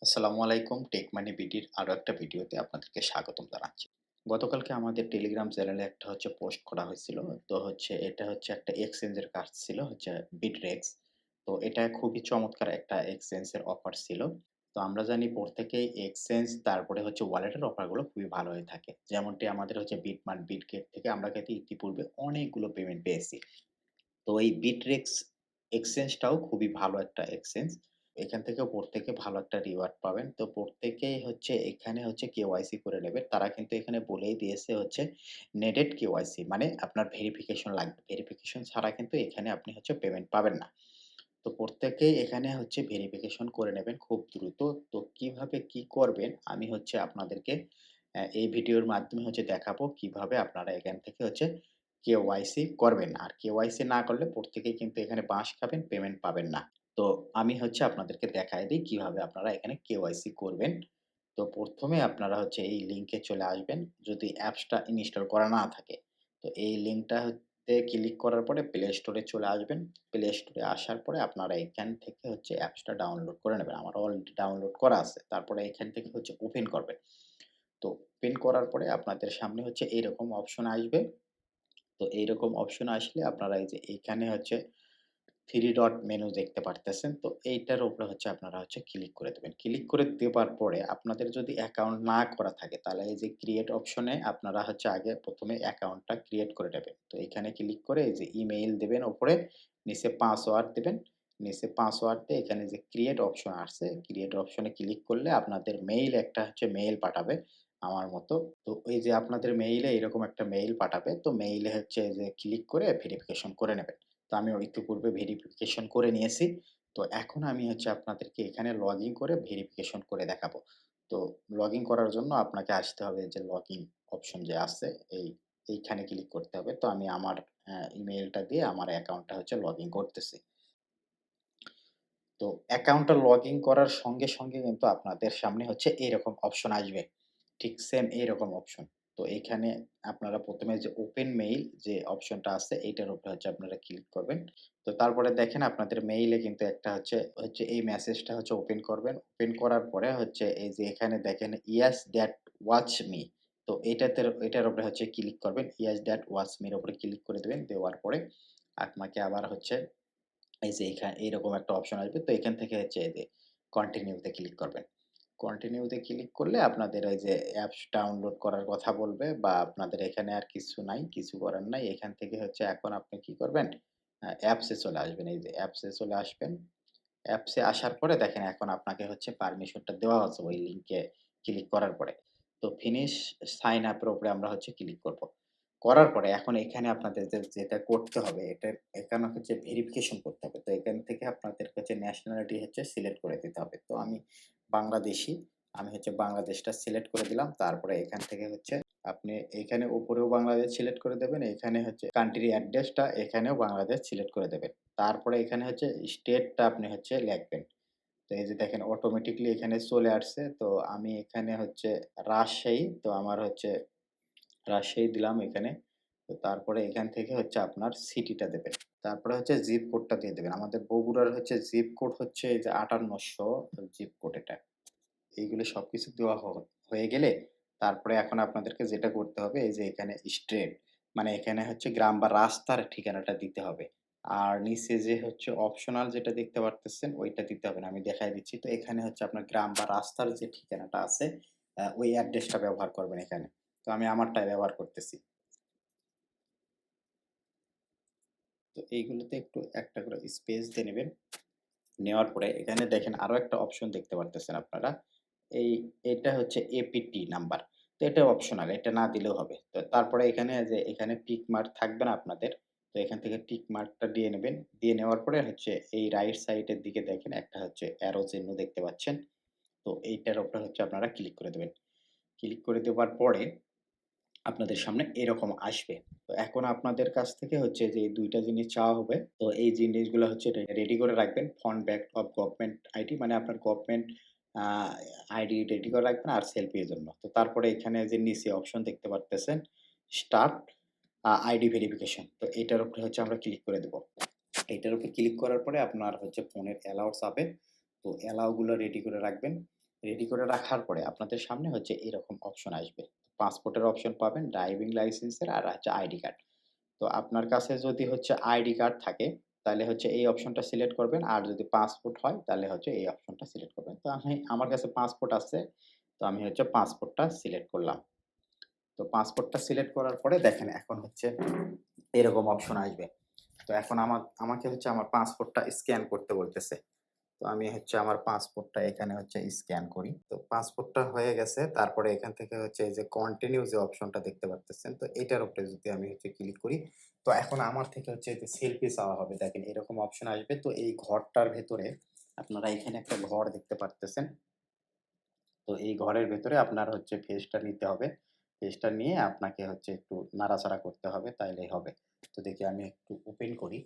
আসসালামু আলাইকুম। Take money বিডির আরো একটা ভিডিওতে আপনাদেরকে স্বাগতম জানাচ্ছি। গতকালকে আমাদের টেলিগ্রাম চ্যানেলে একটা পোস্ট করা হয়েছিল। তো এটা একটা এক্সচেঞ্জের কাজ ছিল বিটরেক্স। তো এটা খুবই চমৎকার একটা এক্সচেঞ্জের অফার ছিল। তো আমরা জানি প্রত্যেকেই এক্সচেঞ্জ তারপরে ওয়ালেটের অফারগুলো খুবই ভালো হয়ে থাকে। যেমনটি আমাদের বিটমার্ট, বিটগেট থেকে আমরা কিন্তু ইতিপূর্বে অনেকগুলো পেমেন্ট পেয়েছি। তো এই বিটরেক্স এক্সচেঞ্জটাও খুবই ভালো একটা এক্সচেঞ্জ। এখান থেকেও প্রত্যেকে ভালো একটা রিওয়ার্ড পাবেন। তো প্রত্যেকেই এখানে কেওয়াইসি করে নেবে। তারা কিন্তু এখানে বলেই দিয়েছে নেডেড কেওয়াইসি মানে আপনার ভেরিফিকেশন লাগবে। ভেরিফিকেশন ছাড়া কিন্তু এখানে আপনি পেমেন্ট পাবেন না। তো প্রত্যেকেই এখানে ভেরিফিকেশন করে নেবেন খুব দ্রুত। তো কিভাবে কি করবেন আমি আপনাদেরকে এই ভিডিওর মাধ্যমে দেখাবো কিভাবে আপনারা এখান থেকে কেওয়াইসি করবেন। আর কেওয়াইসি না করলে প্রত্যেকেই কিন্তু এখানে বাঁশ খাবেন, পেমেন্ট পাবেন না। তো আমি আপনাদেরকে দেখায় দেই কিভাবে আপনারা এখানে কেওয়াইসি করবেন। তো ১ম এ আপনারা এই লিংকে চলে আসবেন যদি অ্যাপসটা ইনস্টল করা না থাকে। তো এই লিংকটা ক্লিক করার পরে প্লে স্টোরে চলে আসবেন। প্লে স্টোরে আসার পরে আপনারা এখান থেকে অ্যাপসটা ডাউনলোড করে নেবেন। আমার অলরেডি ডাউনলোড করা আছে। তারপরে এখান থেকে ওপেন করবেন। তো ওপেন করার পরে আপনাদের সামনে এইরকম অপশন আসবে। তো এইরকম অপশন আসলে আপনারা এই যে এইখানে 3 ডট মেনু দেখতে পারতেছেন। তো এইটার উপরে আপনারা ক্লিক করে দেবেন। ক্লিক করে দেবার পরে আপনাদের যদি অ্যাকাউন্ট না করা থাকে তাহলে এই যে ক্রিয়েট অপশনে আপনারা আগে ১ম এ অ্যাকাউন্টটা ক্রিয়েট করে নেবেন। তো এখানে ক্লিক করে এই যে ইমেইল দিবেন উপরে, নিচে পাসওয়ার্ড দিবেন। নিচে পাসওয়ার্ড দিয়ে এখানে যে ক্রিয়েট অপশন আসছে, ক্রিয়েট অপশনে ক্লিক করলে আপনাদের মেইল একটা মেইল পাঠাবে আমার মতো। তো এই যে আপনাদের মেইলে এরকম একটা মেইল পাঠাবে। তো মেইলে এই যে ক্লিক করে ভেরিফিকেশন করে নেবেন। তো আমি ইতিপূর্বে ভেরিফিকেশন করে নিয়েছি। তো এখন আমি আপনাদেরকে এখানে লগইন করে ভেরিফিকেশন করে দেখাবো। তো লগইন করার জন্য আপনাকে আসতে হবে যে লগইন অপশন যে আছে এইখানে ক্লিক করতে হবে। তো আমি আমার ইমেইলটা দিয়ে আমার অ্যাকাউন্টটা লগইন করতেছি। তো অ্যাকাউন্টটা লগইন করার সঙ্গে কিন্তু আপনাদের সামনে এইরকম অপশন আসবে। ঠিক সেম এইরকম অপশন। তো এইখানে আপনারা ১ম এ যে ওপেন মেইল যে অপশনটা আছে এইটার উপরে আপনারা ক্লিক করবেন। তো তারপরে দেখেন আপনাদের মেইলে কিন্তু একটা এই মেসেজটা ওপেন করবেন। ওপেন করার পরে এই যে এখানে দেখেন "ইয়েস দ্যাট ওয়াচ মি" তো এটার উপরে ক্লিক করবেন। "ইয়েস দ্যাট ওয়াচ মি" এর উপরে ক্লিক করে দিবেন। দেওয়ার পরে আপনাকে আবার এই যে এইরকম একটা অপশন আসবে। তো এখান থেকে এই যে কন্টিনিউ তে ক্লিক করবেন। কন্টিনিউ তে ক্লিক করলে আপনাদের এই যে অ্যাপস ডাউনলোড করার কথা বলবে বা আপনাদের এখানে আর কিছু নাই, কিছু করার নাই। এখান থেকে এখন আপনি কি করবেন? অ্যাপস এ চলে আসবেন। এই যে অ্যাপস এ চলে আসবেন। অ্যাপস এ আসার পরে দেখেন এখন আপনাকে পারমিশনটা দেওয়া আছে ওই লিংকে ক্লিক করার পরে। তো ফিনিশ সাইন আপ এর উপরে আমরা ক্লিক করব। করার পরে এখন এখানে আপনাদের যেটা করতে হবে এখানে ভেরিফিকেশন করতে হবে। তো এখান থেকে আপনাদের ন্যাশনালিটি সিলেক্ট করে দিতে হবে। তো আমি বাংলাদেশী। আমি বাংলাদেশটা সিলেক্ট করে দিলাম। তারপরে এখান থেকে আপনি এইখানে উপরেও বাংলাদেশ সিলেক্ট করে দেবেন। এইখানে কান্ট্রি অ্যাড্রেসটা এখানেও বাংলাদেশ সিলেক্ট করে দেবেন। তারপরে এখানে স্টেটটা আপনি লিখবেন। তো এই যে দেখেন অটোমেটিক্যালি এখানে চলে আসছে। তো আমি এখানে রাজশাহী। তো আমার রাজশাহী দিলাম এখানে। তো তারপরে এখান থেকে আপনার সিটিটা দেবেন। তারপরে জিপ কোডটা দিয়ে দেবেন। আমাদের বগুড়ার জিপ কোড এই যে ৫৮০০ জিপ কোড এটা। এইগুলো সবকিছু দেওয়া হয়ে গেলে তারপরে এখন আপনাদেরকে যেটা করতে হবে এই যে এখানে স্ট্রেট মানে এখানে গ্রাম বা রাস্তার ঠিকানাটা দিতে হবে। আর নিচে যে অপশনাল যেটা দেখতে পারতেছেন ওইটা দিতে হবে না। আমি দেখায় দিচ্ছি। তো এখানে আপনার গ্রাম বা রাস্তার যে ঠিকানাটা আছে ওই অ্যাড্রেসটা ব্যবহার করবেন এখানে। তো আমি আমারটাই ব্যবহার করতেছি। তো এইগুলোতে একটু একটা করে স্পেস দিয়ে নিবেন। নেওয়ার পরে এখানে দেখেন আরো একটা অপশন দেখতে পারতেছেন আপনারা। এই এটা এপিটি নাম্বার। তো এটা অপশনাল, এটা না দিলেও হবে। তো তারপরে এখানে যে এখানে টিক মার্ক থাকবে না আপনাদের। তো এখান থেকে টিক মার্কটা দিয়ে নেবেন। দিয়ে নেওয়ার পরে এই রাইট সাইডের দিকে দেখেন একটা অ্যারো চিহ্ন দেখতে পাচ্ছেন। তো এইটার উপরে আপনারা ক্লিক করে দেবেন। ক্লিক করে দেওয়ার পরে আপনাদের সামনে এরকম আসবে। তো এখন আপনাদের কাছ থেকে যে এই ২ টা জিনিস চাওয়া হবে। তো এই জিনিসগুলো রেডি করে রাখবেন। Front back of government ID মানে আপনার গভর্নমেন্ট আ আইডি রেডি করে রাখবেন আর সেলফির জন্য। তো তারপরে এখানে যে নিচে অপশন দেখতে পারতেছেন স্টার্ট আইডি ভেরিফিকেশন। তো এটার উপরে আমরা ক্লিক করে দেব। এটার উপরে ক্লিক করার পরে আপনার ফোনের অ্যালাও চাবে। তো অ্যালাও গুলো রেডি করে রাখবেন। রেডি করে রাখার পরে আপনাদের সামনে হচ্ছে এরকম অপশন আসবে। পাসপোর্টের অপশন পাবেন, ড্রাইভিং লাইসেন্সের আর হচ্ছে আইডি কার্ড। তো আপনার কাছে যদি হচ্ছে আইডি কার্ড থাকে, তাহলে হচ্ছে এই অপশনটা সিলেক্ট করবেন। আর যদি পাসপোর্ট হয়, তাহলে হচ্ছে এই অপশনটা সিলেক্ট করবেন। তো আমার কাছে পাসপোর্ট আছে। তো আমি হচ্ছে পাসপোর্টটা সিলেক্ট করলাম। তো পাসপোর্টটা সিলেক্ট করার পরে দেখেন এখন হচ্ছে এরকম অপশন আসবে। তো এখন আমাকে হচ্ছে আমার পাসপোর্টটা স্ক্যান করতে বলতেছে। তো আমি হচ্ছে আমার পাসপোর্টটা এখানে হচ্ছে স্ক্যান করি। তো পাসপোর্টটা হয়ে গেছে। তারপরে এখান থেকে হচ্ছে এই যে কন্টিনিউ যে অপশনটা দেখতে পারতেছেন। তো এটার উপরে যদি আমি হচ্ছে ক্লিক করি, তো এখন আমার থেকে হচ্ছে এই যে সেলফি চাওয়া হবে। দেখেন এরকম অপশন আসবে। তো এই ঘরটার ভেতরে আপনারা এখানে একটা ঘর দেখতে পারতেছেন। তো এই ঘরের ভেতরে আপনার হচ্ছে ফেসটা নিতে হবে। ফেসটা নিয়ে আপনাকে হচ্ছে একটু নাড়াচাড়া করতে হবে, তাইলেই হবে। তো দেখি আমি একটু ওপেন করি।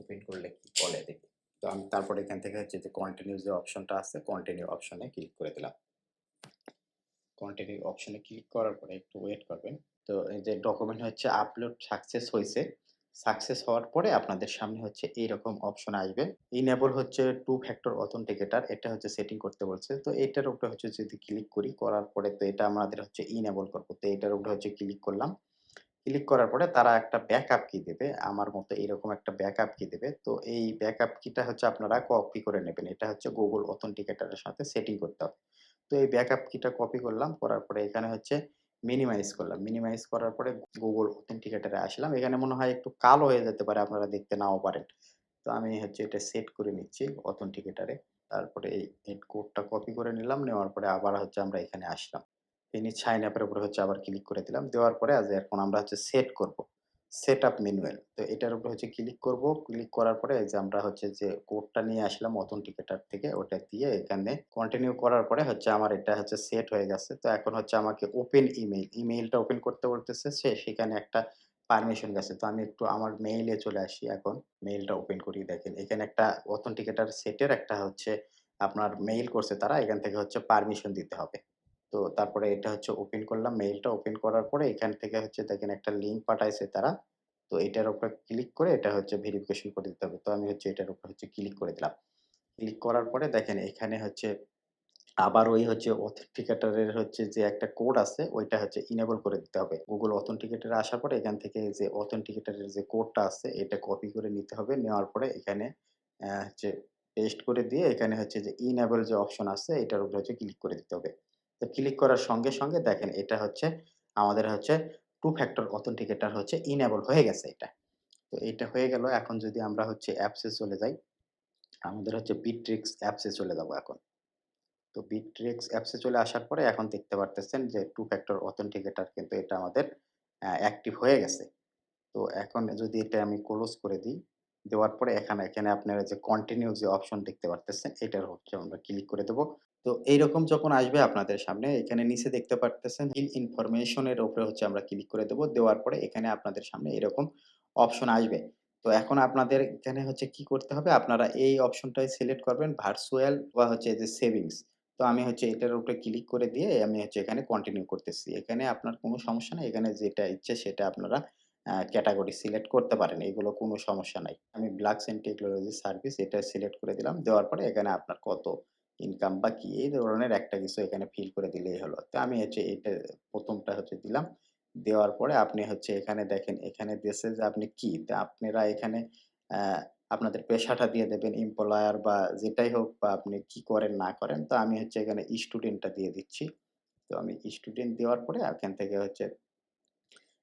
ওপেন করলে কি বলে দেখি। তো আমি তারপরে এখান থেকে হচ্ছে যে কন্টিনিউ যে অপশনটা আছে, কন্টিনিউ অপশনে ক্লিক করে দিলাম। কন্টিনিউ অপশনে ক্লিক করার পরে একটু ওয়েট করবেন। তো এই যে ডকুমেন্ট হচ্ছে আপলোড সাকসেস হইছে। সাকসেস হওয়ার পরে আপনাদের সামনে হচ্ছে এইরকম অপশন আসবে। ইনেবল হচ্ছে টু ফ্যাক্টর অথেন্টিকেটর, এটা হচ্ছে সেটিং করতে বলছে। তো এটার উপরে হচ্ছে যদি ক্লিক করি, করার পরে তো এটা আমাদের হচ্ছে ইনেবল করব। তো এটার উপরে হচ্ছে ক্লিক করলাম। ক্লিক করার পরে তারা একটা ব্যাকআপ কি দেবে। আমার মতো এরকম একটা ব্যাকআপ কি দেবে। তো এই ব্যাকআপ কিটা হচ্ছে আপনারা কপি করে নেবেন। এটা হচ্ছে Google Authenticator এর সাথে সেটিং করতে হবে। তো এই ব্যাকআপ কিটা কপি করলাম। করার পরে এখানে হচ্ছে মিনিমাইজ করলাম। মিনিমাইজ করার পরে Google Authenticator এ আসলাম। এখানে মনে হয় একটু কালো হয়ে যেতে পারে, আপনারা দেখতে নাও পারেন। তো আমি হচ্ছে এটা সেট করে নিচ্ছি Authenticator এ। তারপরে এই কোডটা কপি করে নিলাম। নেওয়ার পরে আবার হচ্ছে আমরা এখানে আসলাম। ফিনিশ সাইন আপ এর উপরে হচ্ছে আবার ক্লিক করে দিলাম। দেওয়ার পরে এখন আমরা হচ্ছে সেট করব। Set up manual. তো এটার উপরে হচ্ছে ক্লিক করব। ক্লিক করার পরে এই যে আমরা হচ্ছে যে কোডটা নিয়ে আসলাম অথেন্টিকেটর থেকে, ওটা দিয়ে এখানে কন্টিনিউ করার পরে হচ্ছে আমার এটা হচ্ছে সেট হয়ে গেছে। তো এখন হচ্ছে আমাকে ওপেন ইমেইল, ইমেইলটা ওপেন করতে বলতেছে। সেখানে একটা পারমিশন গেছে। তো আমি একটু আমার মেইলে চলে আসি এখন। মেইলটা ওপেন করি, দেখেন এখানে একটা অথেন্টিকেটর সেটের একটা হচ্ছে আপনার মেইল করছে তারা, এখান থেকে হচ্ছে পারমিশন দিতে হবে। তো তারপরে এটা হচ্ছে ওপেন করলাম। মেইলটা ওপেন করার পরে এখান থেকে হচ্ছে দেখেন একটা লিঙ্ক পাঠাইছে তারা। তো এটার উপরে ক্লিক করে এটা হচ্ছে ভেরিফিকেশন করে দিতে হবে। তো আমি হচ্ছে এটার উপর হচ্ছে ক্লিক করে দিলাম। ক্লিক করার পরে দেখেন এখানে হচ্ছে আবার ওই হচ্ছে অথেন্টিকেটর এর হচ্ছে যে একটা কোড আছে, ওইটা হচ্ছে ইনেবল করে দিতে হবে। Google Authenticator এ আসার পরে এখান থেকে যে অথেন্টিকেটর এর যে কোডটা আছে, এটা কপি করে নিতে হবে। নেওয়ার পরে এখানে হচ্ছে পেস্ট করে দিয়ে এখানে হচ্ছে যে ইনেবল যে অপশন আছে, এটার উপরে হচ্ছে ক্লিক করে দিতে হবে। তো ক্লিক করার সঙ্গে, সঙ্গে দেখেন এটা হচ্ছে আমাদের হচ্ছে টু ফ্যাক্টর অথেন্টিকেটর হচ্ছে ইনেবল হয়ে গেছে এটা। তো এইটা হয়ে গেল। এখন যদি আমরা হচ্ছে অ্যাপস এ চলে যাই, আমাদের হচ্ছে Bittrex অ্যাপস এ চলে যাব এখন। তো Bittrex অ্যাপস এ চলে আসার পরে এখন দেখতে পারতেছেন যে টু ফ্যাক্টর অথেন্টিকেটর কিন্তু এটা আমাদের অ্যাক্টিভ হয়ে গেছে। তো এখন যদি এটা আমি ক্লোজ করে দিই, দেওয়ার পরে এখানে আপনারা যে কন্টিনিউ যে অপশন দেখতে পারতেছেন, এটার হচ্ছে আমরা ক্লিক করে দেব। তো এইরকম যখন আসবে আপনাদের সামনে, এখানে নিচে দেখতে পারতেছেন ফিল ইনফরমেশন এর উপরে হচ্ছে আমরা ক্লিক করে দেব। দেওয়ার পরে এখানে আপনাদের সামনে এরকম অপশন আসবে। তো এখন আপনাদের এখানে হচ্ছে কি করতে হবে? আপনারা এই অপশনটাই সিলেক্ট করবেন ভার্চুয়াল বা হচ্ছে যে সেভিংস। তো আমি হচ্ছে এটার উপরে ক্লিক করে দিয়ে আমি হচ্ছে এখানে কন্টিনিউ করতেছি। এখানে আপনার কোনো সমস্যা নাই। এখানে যেটা ইচ্ছে সেটা আপনারা ক্যাটেগরি সিলেক্ট করতে পারেন। এগুলো কোনো সমস্যা নাই। আমি ব্লাকস অ্যান্ড টেকনোলজি সার্ভিস এটা সিলেক্ট করে দিলাম। দেওয়ার পরে এখানে আপনার কত ইনকাম বা কি এই ধরনের একটা কিছু এখানে ফিল করে দিলেই হলো। তো আমি হচ্ছে এটা ১ম টা হচ্ছে দিলাম। দেওয়ার পরে আপনি হচ্ছে এখানে দেখেন এখানে দিয়েছে যে আপনি কি? তা আপনারা এখানে অ্যা আপনাদের পেশাটা দিয়ে দেবেন এমপ্লয়ার বা যেটাই হোক বা আপনি কি করেন না করেন। তো আমি হচ্ছে এখানে স্টুডেন্টটা দিয়ে দিচ্ছি। তো আমি স্টুডেন্ট দেওয়ার পরে এখান থেকে হচ্ছে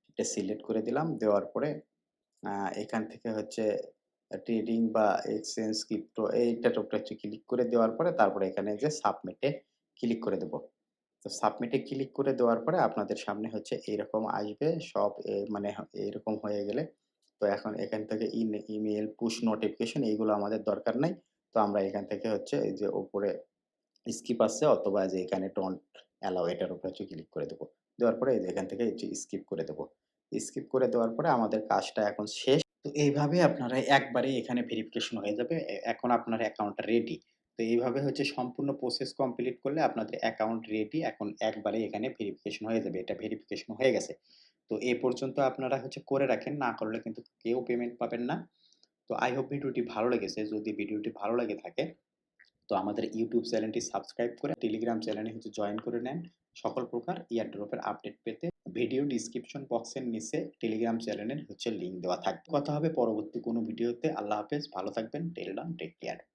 এটা সিলেক্ট করে দিলাম। দেওয়ার পরে আ এখান থেকে হচ্ছে ট্রেডিং বা এক্সচেঞ্জ ক্রিপ্টো এইটার উপরে হচ্ছে ক্লিক করে দেওয়ার পরে তারপরে এখানে যে সাবমিট এ ক্লিক করে দেব। তো সাবমিট এ ক্লিক করে দেওয়ার পরে আপনাদের সামনে হচ্ছে এরকম আসবে সব মানে এরকম হয়ে গেলে তো এখন এখান থেকে ইমেইল, পুশ নোটিফিকেশন এইগুলো আমাদের দরকার নাই। তো আমরা এখান থেকে হচ্ছে এই যে উপরে স্কিপ আছে অথবা যে এখানে ডোন্ট অ্যালাও এটার উপরে হচ্ছে ক্লিক করে দেব। দেওয়ার পরে এই যে এখান থেকে এই যে স্কিপ করে দেব। স্কিপ করে দেওয়ার পরে আমাদের কাজটা এখন শেষ। তো এইভাবে আপনারা একবারেই এখানে ভেরিফিকেশন হয়ে যাবে। এখন আপনার অ্যাকাউন্টটা রেডি। তো এইভাবে হচ্ছে সম্পূর্ণ প্রসেস কমপ্লিট করলে আপনাদের অ্যাকাউন্ট রেডি। এখন একবারেই এখানে ভেরিফিকেশন হয়ে যাবে। এটা ভেরিফিকেশন হয়ে গেছে। তো এ পর্যন্ত আপনারা হচ্ছে করে রাখেন। না করলে কিন্তু কেউ পেমেন্ট পাবেন না। তো I hope ভিডিওটি ভালো লেগেছে। যদি ভিডিওটি ভালো লেগে থাকে তো আমাদের ইউটিউব চ্যানেলটি সাবস্ক্রাইব করে টেলিগ্রাম চ্যানেলে জয়েন করে নেন। সকল প্রকার এয়ারড্রপের আপডেট পেতে ভিডিও ডেসক্রিপশন বক্সের নিচে টেলিগ্রাম চ্যানেলের লিঙ্ক দেওয়া থাকবে। কথা হবে পরবর্তী কোনো ভিডিওতে। আল্লাহ হাফেজ। ভালো থাকবেন। টেল ডাউন, টেক কেয়ার।